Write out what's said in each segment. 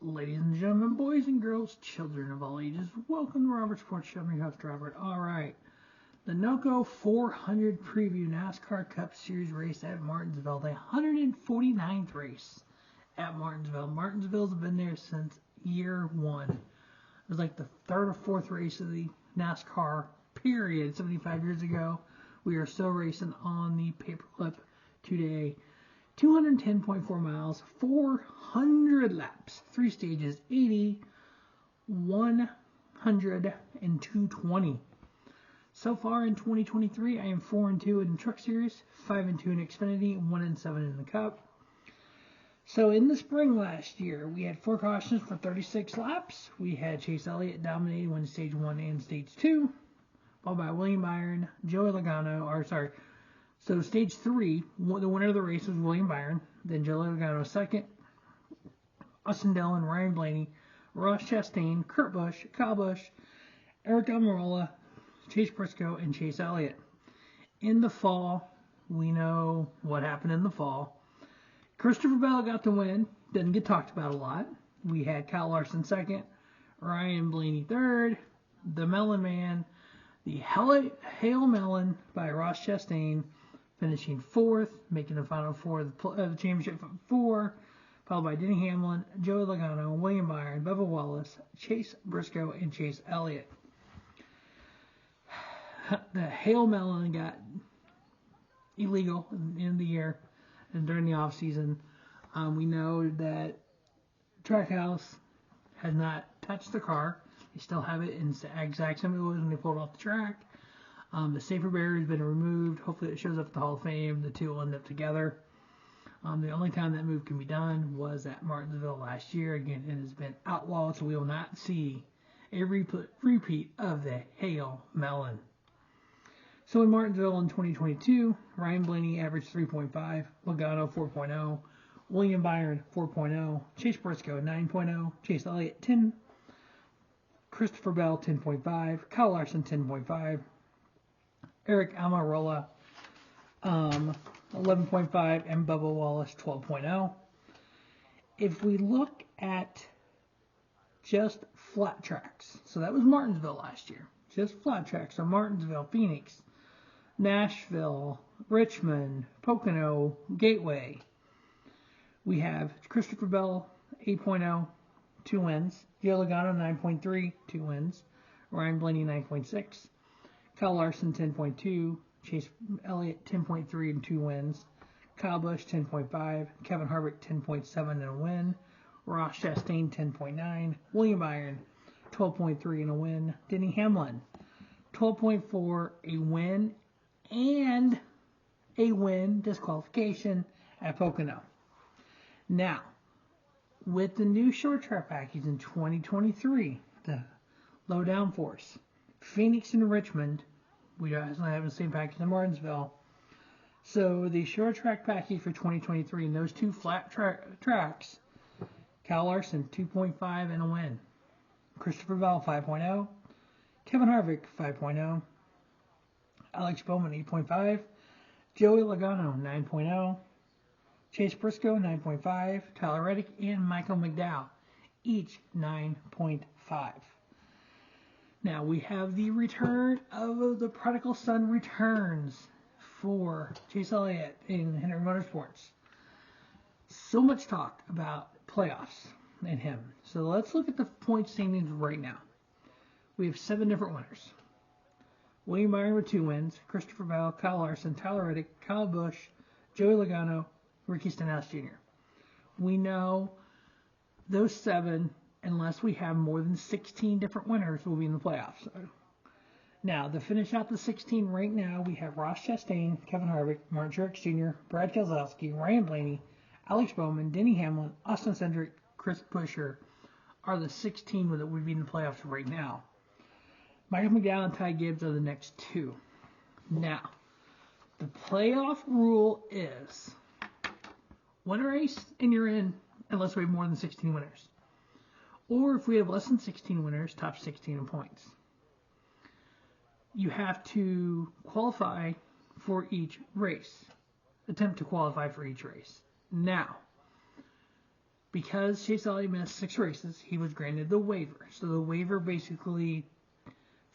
Ladies and gentlemen, boys and girls, children of all ages, welcome to Robert Sports Show. I'm your host, Robert. All right, the NOCO 400 preview NASCAR Cup Series race at Martinsville, the 149th race at Martinsville. Martinsville's been there since year one. It was like the third or fourth race of the NASCAR period 75 years ago. We are still racing on the paperclip today. 210.4 miles, 400 laps, 3 stages, 80, 100, and 220. So far in 2023, I am 4-2 in the Truck Series, 5-2 in Xfinity, 1-7 in the Cup. So in the spring last year, we had 4 cautions for 36 laps. We had Chase Elliott dominating winning stage 1 and stage 2, followed by William Byron, Joey Logano, So stage 3, the winner of the race was William Byron, then Joey Logano second, Austin Dillon, Ryan Blaney, Ross Chastain, Kurt Busch, Kyle Busch, Eric Almirola, Chase Briscoe, and Chase Elliott. In the fall, we know what happened in the fall. Christopher Bell got the win, didn't get talked about a lot. We had Kyle Larson second, Ryan Blaney third, the Melon Man, the Hail Melon by Ross Chastain, finishing 4th, making the final 4 of the championship 4, followed by Denny Hamlin, Joey Logano, William Byron, Bubba Wallace, Chase Briscoe, and Chase Elliott. The Hail Melon got illegal in the year and during the off season. We know that Trackhouse has not touched the car. They still have it in the exact same it was when they pulled off the track. The safer barrier has been removed. Hopefully it shows up at the Hall of Fame. The two will end up together. The only time that move can be done was at Martinsville last year. Again, it has been outlawed, so we will not see a repeat of the Hail Melon. So in Martinsville in 2022, Ryan Blaney averaged 3.5, Logano 4.0, William Byron 4.0, Chase Briscoe 9.0, Chase Elliott 10, Christopher Bell 10.5, Kyle Larson 10.5, Eric Almirola 11.5, and Bubba Wallace 12.0. If we look at just flat tracks, so that was Martinsville last year, just flat tracks, so Martinsville, Phoenix, Nashville, Richmond, Pocono, Gateway. We have Christopher Bell 8.0, 2 wins, Joe Logano 9.3, 2 wins, Ryan Blaney 9.6, Kyle Larson 10.2, Chase Elliott 10.3 and 2 wins, Kyle Busch 10.5, Kevin Harvick 10.7 and a win, Ross Chastain 10.9, William Byron 12.3 and a win, Denny Hamlin 12.4, a win, and a win disqualification at Pocono. Now, with the new short track package in 2023, the low downforce, Phoenix and Richmond, we also have the same package in Martinsville. So the short track package for 2023 in those 2 flat tracks, Kyle Larson 2.5 and a win, Christopher Bell 5.0, Kevin Harvick 5.0, Alex Bowman 8.5, Joey Logano 9.0, Chase Briscoe 9.5, Tyler Reddick, and Michael McDowell, each 9.5. Now we have the return of the prodigal son returns for Chase Elliott in Henry Motorsports. So much talk about playoffs and him. So let's look at the point standings right now. We have 7 different winners. William Byron with 2 wins, Christopher Bell, Kyle Larson, Tyler Reddick, Kyle Busch, Joey Logano, Ricky Stenhouse Jr. We know those 7, unless we have more than 16 different winners, will be in the playoffs. Now, to finish out the 16 right now, we have Ross Chastain, Kevin Harvick, Martin Truex Jr., Brad Keselowski, Ryan Blaney, Alex Bowman, Denny Hamlin, Austin Cindric, Chris Buescher are the 16 that would be in the playoffs right now. Michael McDowell and Ty Gibbs are the next 2. Now, the playoff rule is win a race and you're in unless we have more than 16 winners. Or if we have less than 16 winners, top 16 in points. You have to qualify for each race. Attempt to qualify for each race. Now, because Chase Elliott missed 6 races, he was granted the waiver. So the waiver basically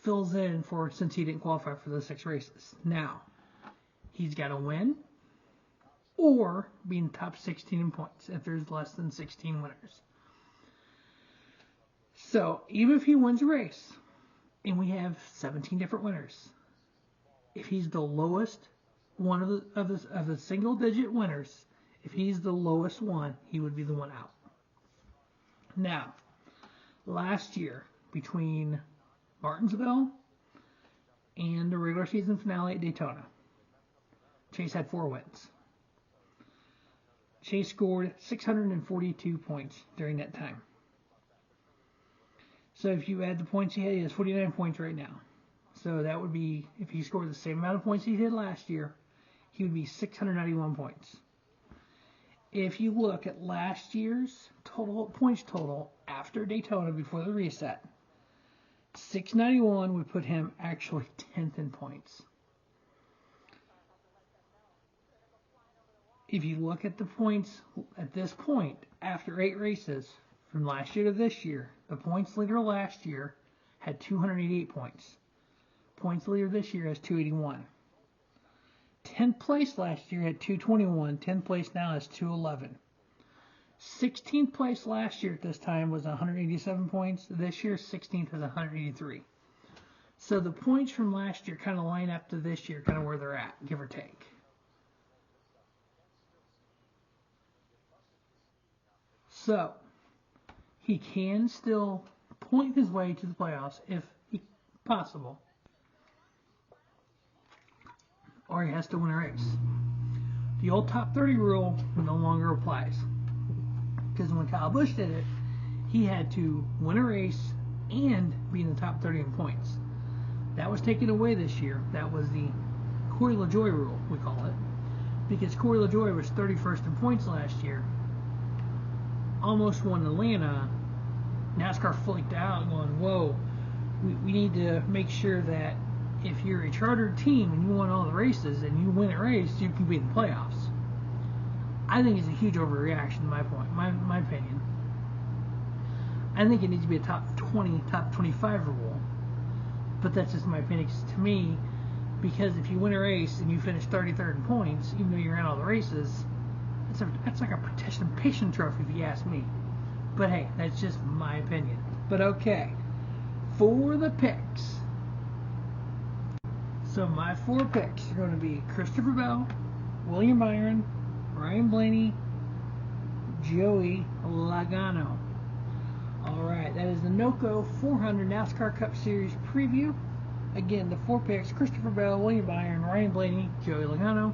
fills in for since he didn't qualify for those 6 races. Now, he's got to win or be in the top 16 in points if there's less than 16 winners. So even if he wins a race, and we have 17 different winners, if he's the lowest one of the single-digit winners, if he's the lowest one, he would be the one out. Now, last year, between Martinsville and the regular season finale at Daytona, Chase had 4 wins. Chase scored 642 points during that time. So if you add the points he has 49 points right now. So that would be, if he scored the same amount of points he did last year, he would be 691 points. If you look at last year's points total after Daytona before the reset, 691 would put him actually 10th in points. If you look at the points at this point, after 8 races, from last year to this year, the points leader last year had 288 points. Points leader this year has 281. 10th place last year had 221. 10th place now has 211. 16th place last year at this time was 187 points. This year, 16th is 183. So the points from last year kind of line up to this year, kind of where they're at, give or take. So he can still point his way to the playoffs if possible. Or he has to win a race. The old top 30 rule no longer applies. Because when Kyle Busch did it, he had to win a race and be in the top 30 in points. That was taken away this year. That was the Corey LaJoie rule, we call it. Because Corey LaJoie was 31st in points last year. Almost won Atlanta. NASCAR flaked out going, whoa, we need to make sure that if you're a chartered team and you won all the races and you win a race, you can be in the playoffs. I think it's a huge overreaction, my opinion. I think it needs to be a top 20, top 25 rule. But that's just my opinion. To me, because if you win a race and you finish 33rd in points, even though you're in all the races, that's like a participation trophy if you ask me. But hey, that's just my opinion. But okay, for the picks. So my 4 picks are going to be Christopher Bell, William Byron, Ryan Blaney, Joey Logano. Alright, that is the NOCO 400 NASCAR Cup Series preview. Again, the 4 picks, Christopher Bell, William Byron, Ryan Blaney, Joey Logano.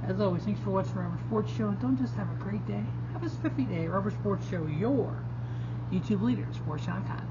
As always, thanks for watching the Rubber Sports Show. And don't just have a great day, have a spiffy day. Rubber Sports Show, your YouTube leader in sports channel content.